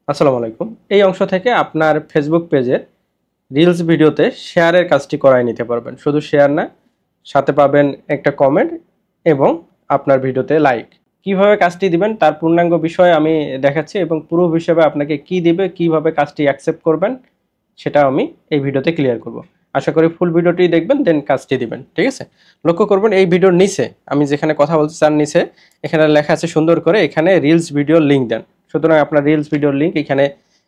আসসালামু আলাইকুম। এই অংশ থেকে আপনার ফেসবুক পেজের রিলস ভিডিওতে শেয়ারের কাজটি করায় নিতে পারবেন। শুধু শেয়ার না, সাথে পাবেন একটা কমেন্ট এবং আপনার ভিডিওতে লাইক। কিভাবে কাজটি দিবেন তার পূর্ণাঙ্গ বিষয় আমি দেখাচ্ছি এবং প্রুফ হিসেবে আপনাকে কি দিবে, কিভাবে কাজটি অ্যাকসেপ্ট করবেন সেটা আমি এই ভিডিওতে ক্লিয়ার করব। আশা করি ফুল ভিডিওটি দেখবেন, দেন কাজটি দিবেন। ঠিক আছে? লক্ষ্য করবেন এই ভিডিওর নিচে আমি যেখানে কথা বলছি তার নিচে এখানে লেখা আছে সুন্দর করে, এখানে রিলস ভিডিওর লিঙ্ক দেন। সুতরাং আপনার রিলস ভিডিওর লিঙ্ক এখানে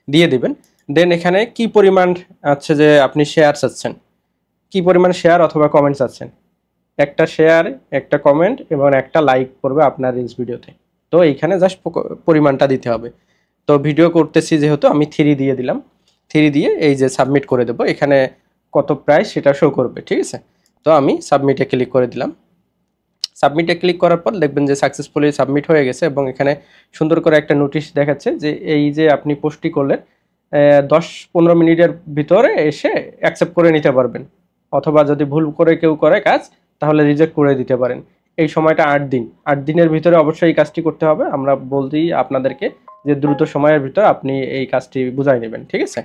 দিয়ে দিবেন। দেন এখানে কি পরিমাণ আছে যে আপনি শেয়ার চাচ্ছেন, কি পরিমাণ শেয়ার অথবা কমেন্ট চাচ্ছেন। একটা শেয়ার, একটা কমেন্ট এবং একটা লাইক করবে আপনার রিলস ভিডিওতে। তো এইখানে জাস্ট পরিমাণটা দিতে হবে। তো ভিডিও করতেছি যেহেতু আমি 3 দিয়ে দিলাম। 3 দিয়ে এই যে সাবমিট করে দেবো, এখানে কত প্রাইস সেটা শো করবে। ঠিক আছে? তো আমি সাবমিটে ক্লিক করে দিলাম। সাবমিটে ক্লিক করার পর দেখবেন যে সাকসেসফুলি সাবমিট হয়ে গেছে এবং এখানে সুন্দর করে একটা নোটিশ দেখাচ্ছে যে এই যে আপনি পোস্টটি করলেন 10-15 মিনিটের ভিতরে এসে অ্যাকসেপ্ট করে নিতে পারবেন, অথবা যদি ভুল করে কেউ করে কাজ তাহলে রিজেক্ট করে দিতে পারেন। এই সময়টা 8 দিন। 8 দিনের ভিতরে অবশ্যই এই কাজটি করতে হবে। আমরা বলতেই আপনাদেরকে যে দ্রুত সময়ের ভিতর আপনি এই কাজটি বুঝাই নেবেন। ঠিক আছে?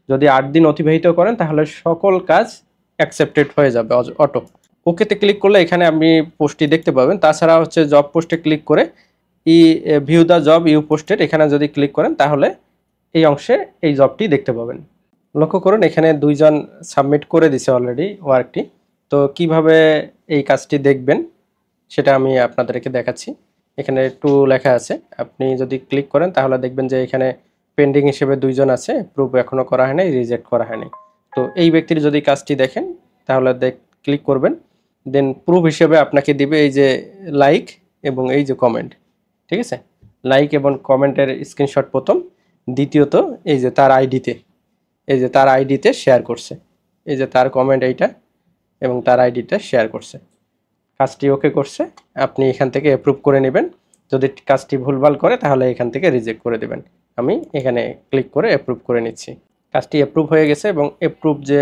যদি 8 দিন অতিবাহিত করেন তাহলে সকল কাজ অ্যাকসেপ্টেড হয়ে যাবে অটো। ওকেতে ক্লিক করলে এখানে আপনি পোস্টটি দেখতে পাবেন। তাছাড়া হচ্ছে জব পোস্টে ক্লিক করে view the job you posted এখানে যদি ক্লিক করেন তাহলে এই অংশে এই জবটি দেখতে পাবেন। লক্ষ্য করুন এখানে 2 জন সাবমিট করে দিছে অলরেডি ওয়ার্কটি। তো কিভাবে এই কাজটি দেখবেন সেটা আমি আপনাদেরকে দেখাচ্ছি। এখানে একটু লেখা আছে, আপনি যদি ক্লিক করেন তাহলে দেখবেন যে এখানে পেন্ডিং হিসেবে 2 জন আছে, প্রুফ এখনো করা হয় নাই, রিজেক্ট করা হয়নি। তো এই ব্যক্তির যদি কাজটি দেখেন তাহলে ক্লিক করবেন। দেন প্রুফ হিসেবে আপনাকে দিবে এই যে লাইক এবং এই যে কমেন্ট। ঠিক আছে? লাইক এবং কমেন্টের স্ক্রিনশট প্রথম, দ্বিতীয়ত এই যে তার আইডিতে, এই যে তার আইডিতে শেয়ার করছে, এই যে তার কমেন্ট এইটা এবং তার আইডিতে শেয়ার করছে। কাজটি ওকে করছে, আপনি এখান থেকে অ্যাপ্রুভ করে নেবেন। যদি কাজটি ভুলভাল করে তাহলে এখান থেকে রিজেক্ট করে দেবেন। আমি এখানে ক্লিক করে অ্যাপ্রুভ করে নিচ্ছি। কাজটি অ্যাপ্রুভ হয়ে গেছে এবং অ্যাপ্রুভ যে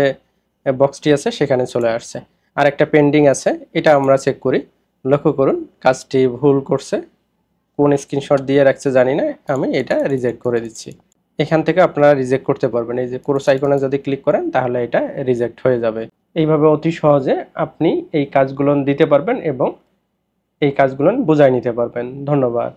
বক্সটি আছে সেখানে চলে আসছে। আর একটা পেন্ডিং আছে, এটা আমরা চেক করি। লক্ষ্য করুন কাজটি ভুল করছে, কোন স্ক্রিনশট দিয়ে রাখছে জানি না, আমি এটা রিজেক্ট করে দিচ্ছি। এখান থেকে আপনারা রিজেক্ট করতে পারবেন। এই যে ক্রস আইকনে যদি ক্লিক করেন তাহলে এটা রিজেক্ট হয়ে যাবে। এইভাবে অতি সহজে আপনি এই কাজগুলো দিতে পারবেন এবং এই কাজগুলো বুঝাই নিতে পারবেন। ধন্যবাদ।